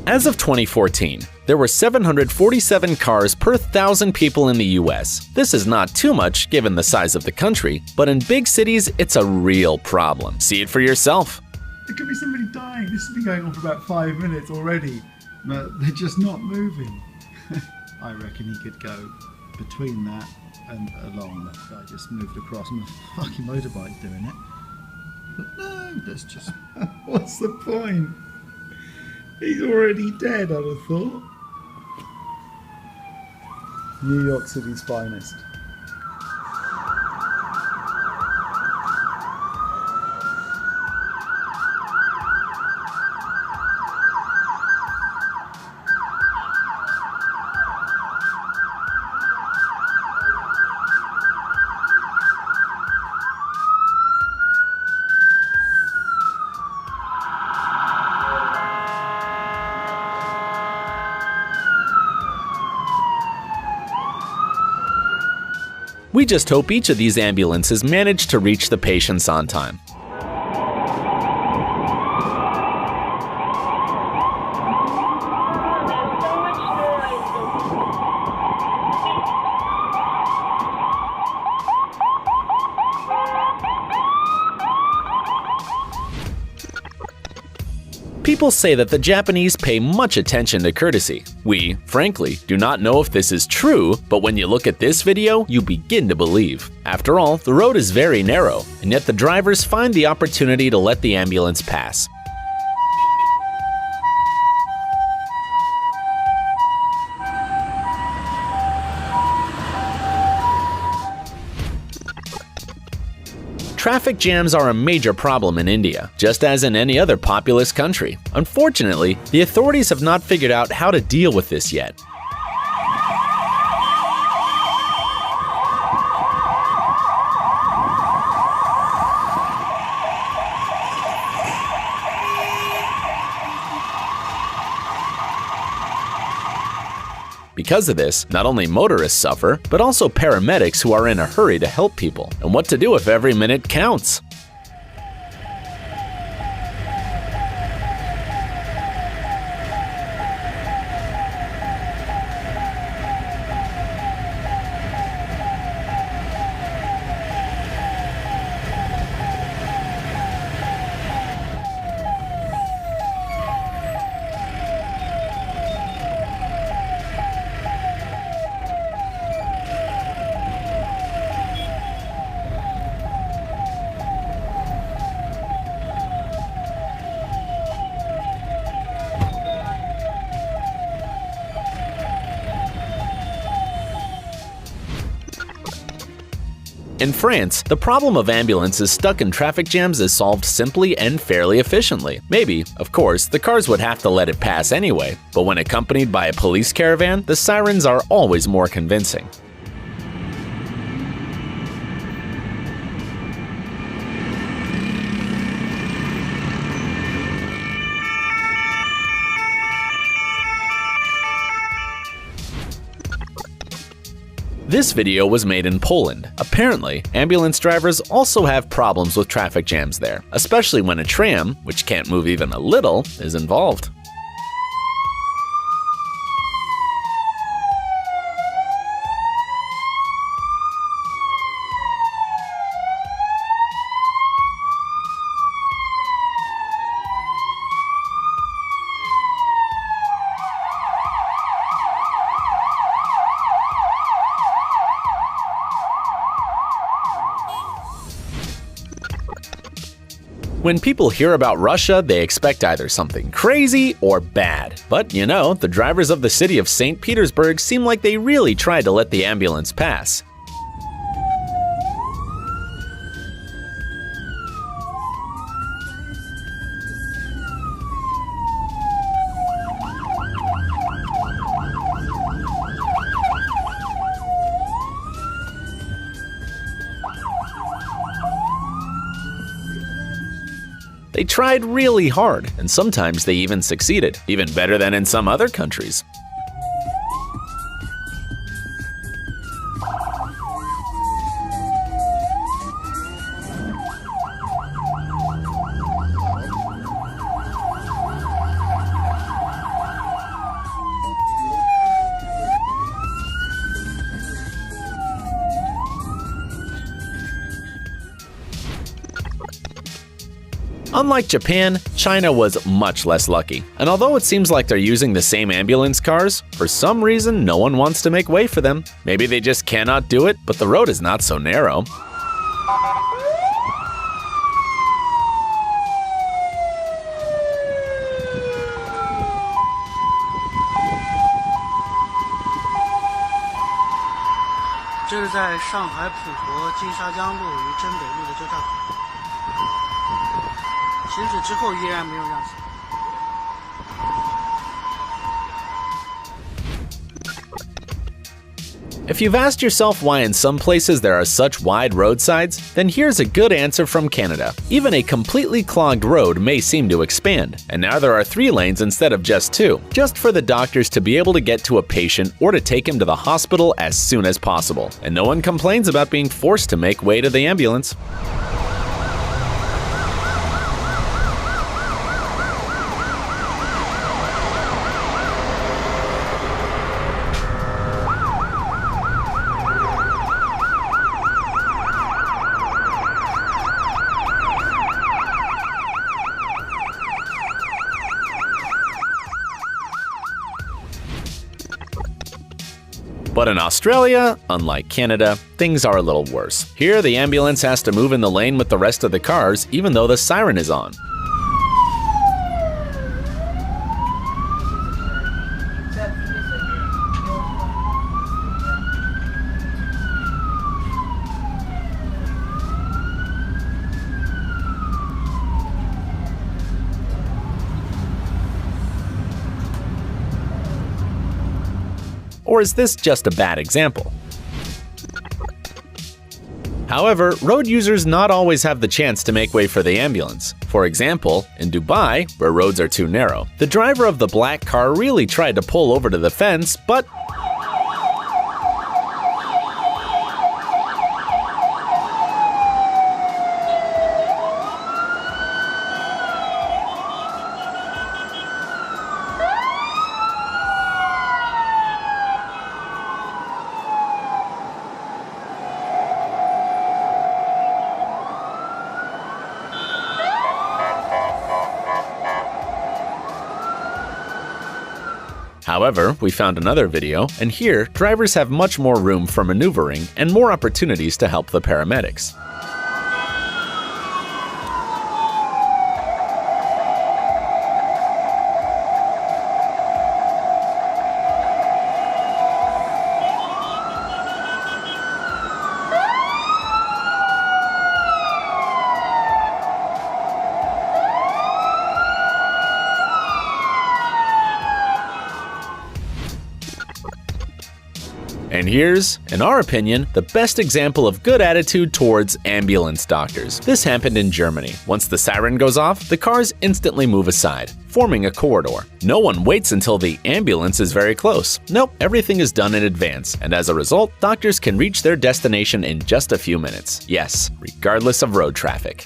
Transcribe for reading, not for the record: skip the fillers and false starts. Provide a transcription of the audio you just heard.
As of 2014, there were 747 cars per 1,000 people in the US. This is not too much given the size of the country, but in big cities, it's a real problem. See it for yourself. There could be somebody dying. This has been going on for about 5 minutes already, but they're just not moving. I reckon he could go between that and along. That guy just moved across on a fucking motorbike doing it. But no, that's just... What's the point? He's already dead, I'd have thought. New York City's finest. We just hope each of these ambulances manage to reach the patients on time. People say that the Japanese pay much attention to courtesy. We, frankly, do not know if this is true, but when you look at this video, you begin to believe. After all, the road is very narrow, and yet the drivers find the opportunity to let the ambulance pass. Traffic jams are a major problem in India, just as in any other populous country. Unfortunately, the authorities have not figured out how to deal with this yet. Because of this, not only motorists suffer, but also paramedics who are in a hurry to help people. And what to do if every minute counts? In France, the problem of ambulances stuck in traffic jams is solved simply and fairly efficiently. Maybe, of course, the cars would have to let it pass anyway, but when accompanied by a police caravan, the sirens are always more convincing. This video was made in Poland. Apparently, ambulance drivers also have problems with traffic jams there, especially when a tram, which can't move even a little, is involved. When people hear about Russia, they expect either something crazy or bad. But you know, the drivers of the city of St. Petersburg seem like they really tried to let the ambulance pass. They tried really hard, and sometimes they even succeeded, even better than in some other countries. Unlike Japan, China was much less lucky. And although it seems like they're using the same ambulance cars, for some reason no one wants to make way for them. Maybe they just cannot do it, but the road is not so narrow. If you've asked yourself why in some places there are such wide roadsides, then here's a good answer from Canada. Even a completely clogged road may seem to expand, and now there are 3 lanes instead of just 2, just for the doctors to be able to get to a patient or to take him to the hospital as soon as possible. And no one complains about being forced to make way to the ambulance. But in Australia, unlike Canada, things are a little worse. Here, the ambulance has to move in the lane with the rest of the cars, even though the siren is on. Or is this just a bad example? However, road users not always have the chance to make way for the ambulance. For example, in Dubai, where roads are too narrow, the driver of the black car really tried to pull over to the fence, but However, we found another video, and here, drivers have much more room for maneuvering and more opportunities to help the paramedics. And here's, in our opinion, the best example of good attitude towards ambulance doctors. This happened in Germany. Once the siren goes off, the cars instantly move aside, forming a corridor. No one waits until the ambulance is very close. Nope, everything is done in advance, and as a result, doctors can reach their destination in just a few minutes. Yes, regardless of road traffic.